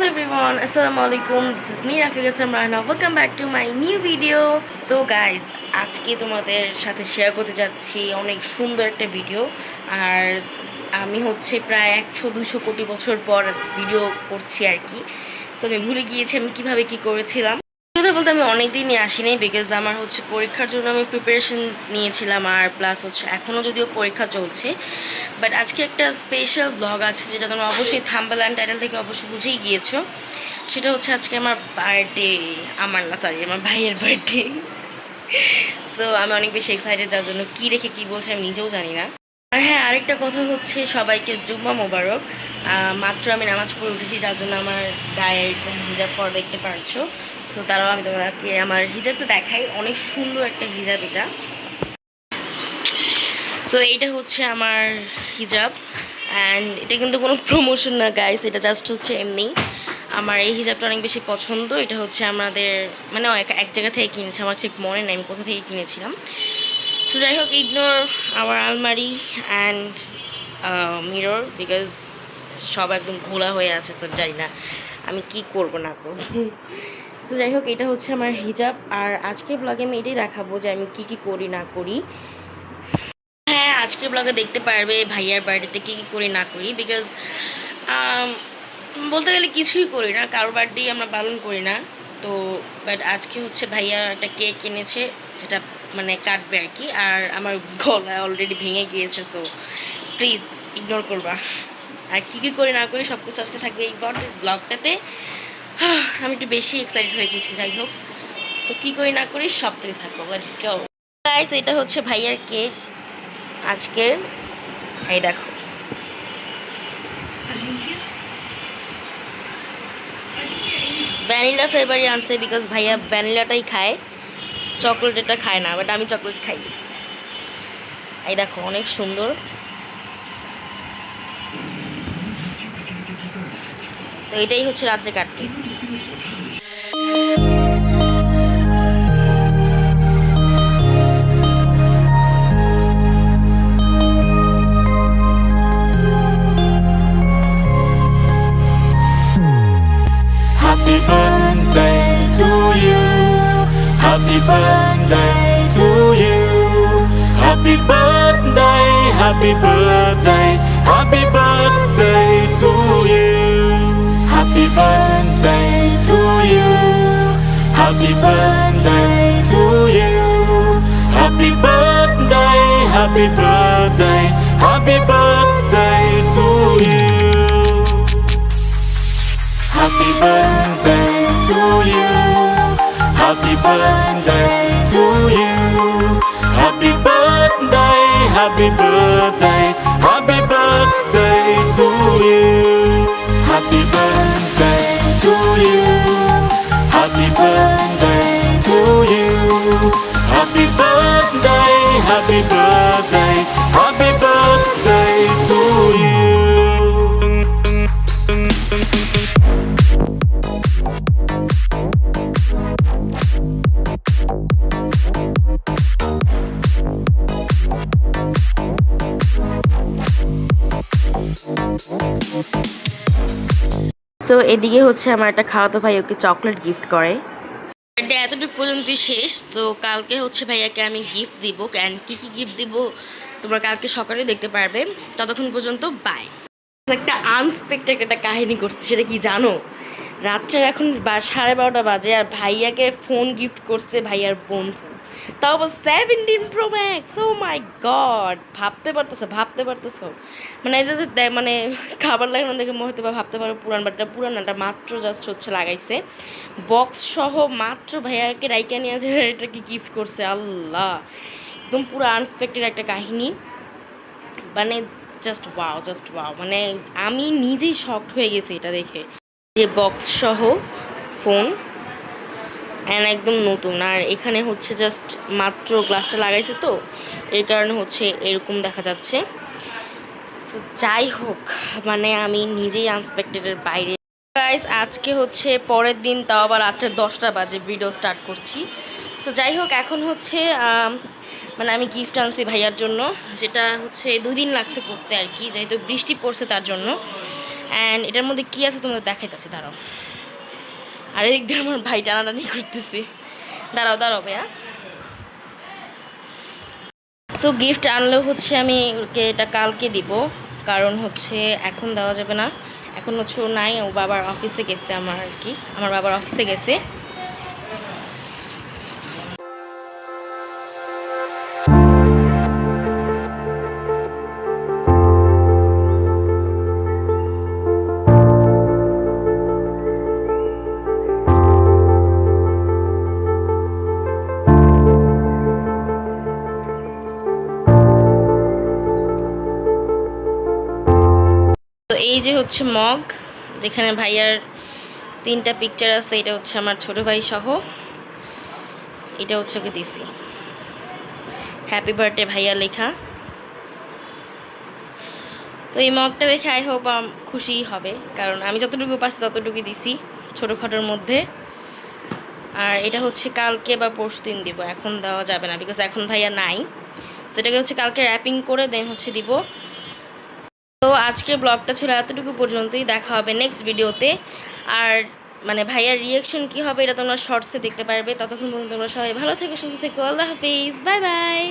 everyone, Assalamualaikum. This is me Rafiq Samrana. Welcome back to my new video. So guys, আজকে তোমাদের সাথে share করতে যাচ্ছি অনেক সুন্দর একটা ভিডিও। আর আমি হচ্ছে প্রায় 100-200 কোটি বছর পর ভিডিও করছি আর কি। সো আমি ভুলে গিয়েছি আমি কিভাবে কি করেছিলাম। কথা বলতে আমি অনেক দিনই আসিনি, বিকজ আমার হচ্ছে পরীক্ষার জন্য আমি প্রিপারেশন নিয়েছিলাম, আর প্লাস হচ্ছে এখনও যদিও পরীক্ষা চলছে। বাট আজকে একটা স্পেশাল ব্লগ আছে যেটা তোমরা অবশ্যই থাম্বনেল অ্যান্ড টাইটেল থেকে অবশ্যই বুঝেই গিয়েছো। সেটা হচ্ছে আজকে আমার বার্থডে, আমার ভাইয়ের বার্থডে। সো আমি অনেক বেশি এক্সাইটেড, যার জন্য কী রেখে কী বলছে আমি নিজেও জানি না। আর হ্যাঁ, আরেকটা কথা হচ্ছে সবাইকে জুম্মা মোবারক। মাত্র আমি নামাজ পড়ে উঠেছি, যার জন্য আমার গায়ে এরকম হিজাব পরা দেখতে পারছো। সো তারাও আমি তোমাকে আমার হিজাবটা দেখাই, অনেক সুন্দর একটা হিজাব এটা। সো এইটা হচ্ছে আমার হিজাব, অ্যান্ড এটা কিন্তু কোনো প্রমোশন না গাইস, এটা জাস্ট হচ্ছে এমনি। আমার এই হিজাবটা অনেক বেশি পছন্দ। এটা হচ্ছে আমাদের মানে এক জায়গা থেকে কিনেছি, আমার ঠিক মনে নেই আমি কোথা থেকে কিনেছিলাম। সো যাই হোক, ইগনোর আওয়ার আলমারি অ্যান্ড মিরর, বিকজ সব একদম ঘোলা হয়ে আছে। সব জানি না আমি কি করব না করব। সো যাই হোক, এটা হচ্ছে আমার হিজাব। আর আজকের ব্লগে আমি এটাই দেখাবো যে আমি কি কি করি না করি। হ্যাঁ, আজকের ব্লগে দেখতে পারবে ভাইয়ার বার্থডেতে কী কী করি না করি, বিকজ বলতে গেলে কিছুই করি না, কারোর বার্থডে আমরা পালন করি না। তো বাট আজকে হচ্ছে ভাইয়া একটা কেক কিনেছে, যেটা মানে কাটবে আর কি। আর আমার গলায় অলরেডি ভেঙে গিয়েছে, সো প্লিজ ইগনোর করবা। আর কী কী করি না করি সব কিছু আজকে থাকবে এই ব্লগটাতে। আমি একটু বেশি এক্সাইটেড হয়ে গেছি। যাই হোক, তো কী করি না করি সব থেকে থাকবো। লেটস গো গাইস, এটা হচ্ছে ভাইয়ার কেক আজকের। এই দেখো, ভ্যানিলা ফ্লেভারই আনছে, বিকজ ভাইয়া ভ্যানিলাটাই খায়, চকলেট এটা খায় না। বাট আমি চকলেট খাই। এই দেখো, অনেক সুন্দর। তো এটাই হচ্ছে রাত্রে কাটতে। Happy birthday to you. Happy birthday to you. Happy birthday, happy birthday, happy birthday to you. Happy birthday to you. Happy birthday to you. Happy birthday, happy birthday, happy birthday to you. Happy birthday to you. Happy birthday to you. Happy birthday, happy birthday, happy birthday to you. Happy birthday to you. Happy birthday to you. Happy birthday, happy birthday, happy birthday to you. So এদিকে হচ্ছে আমার একটা খাওয়াতো ভাই ওকে chocolate gift করে। Birthday এতটুকু পর্যন্ত শেষ। তো কালকে হচ্ছে ভাইয়াকে আমি গিফট দিব, অ্যান্ড কী কী গিফট দিব তোমরা কালকে সকালে দেখতে পারবে। ততক্ষণ পর্যন্ত বাই। একটা আনএক্সপেক্টেড একটা কাহিনী করছে, সেটা কি জানো? রাত্রের এখন 12:30 বাজে, আর ভাইয়াকে ফোন গিফট করছে ভাইয়ার বন্ধু, তাও আবার 17 Pro Max। ও মাই গড, ভাবতে পারতেছো মানে এটাতে মানে খাবার লাগানো দেখে হয়তো বা ভাবতে পারো পুরান, বাট পুরানটা মাত্র জাস্ট হচ্ছে লাগাইছে বক্স সহ, মাত্র ভাইয়াকে রাইকা নিয়ে আছে, এটাকে গিফট করছে। আল্লাহ, একদম পুরো আনএক্সপেক্টেড একটা কাহিনী, মানে জাস্ট ওয়াও, মানে আমি নিজেই শকড হয়ে গেছি এটা দেখে, যে বক্স সহ ফোন অ্যান্ড একদম নতুন। আর এখানে হচ্ছে জাস্ট মাত্র গ্লাসটা লাগাইছে, তো এর কারণে হচ্ছে এরকম দেখা যাচ্ছে। সো যাই হোক, মানে আমি নিজেই আনএক্সপেক্টেডের বাইরে। গাইস, আজকে হচ্ছে পরের দিন, তাও আবার রাত্রে 10টা বাজে ভিডিও স্টার্ট করছি। সো যাই হোক, এখন হচ্ছে মানে আমি গিফট আনছি ভাইয়ার জন্য, যেটা হচ্ছে 2 দিন লাগছে করতে আর কি, যেহেতু বৃষ্টি পড়ছে তার জন্য। অ্যান্ড এটার মধ্যে কী আছে তোমাদের দেখাইতেছি, দাঁড়াও। আর এদিক দিয়ে আমার ভাই টানাটানি করতেছি, দাঁড়াও দাঁড়াও ভাইয়া। সো গিফট আনলেও হচ্ছে আমি ওকে এটা কালকে দিব, কারণ হচ্ছে এখন দেওয়া যাবে না। এখন হচ্ছে ও নাই, ও বাবার অফিসে গেছে, আমার বাবার অফিসে গেছে। তো এই যে হচ্ছে মগ, যেখানে ভাইয়ার 3টা পিকচার আছে, এটা হচ্ছে আমার ছোট ভাই সহ, এটা হচ্ছে ওকে দিছি, হ্যাপি বার্থডে ভাইয়া লেখা। তো এই মগটা দেখে আই হোপ খুশি হবে, কারণ আমি যতটুকু পারছি ততটুকুই দিছি ছোটোখাটোর মধ্যে। আর এটা হচ্ছে কালকে বা পরশু দিন দিব, এখন দেওয়া যাবে না, বিকজ এখন ভাইয়া নাই। যেটাকে হচ্ছে কালকে র্যাপিং করে দেন হচ্ছে দিব। তো আজকের ব্লগটা ছিল এতটুকু পর্যন্তই, দেখা হবে নেক্সট ভিডিওতে। আর মানে ভাইয়ার রিয়াকশন কী হবে এটা তোমরা শর্টসে দেখতে পারবে। ততক্ষণ পর্যন্ত তোমরা সবাই ভালো থেকো, সুস্থ থেকো, আল্লাহ হাফিজ, বাই বাই।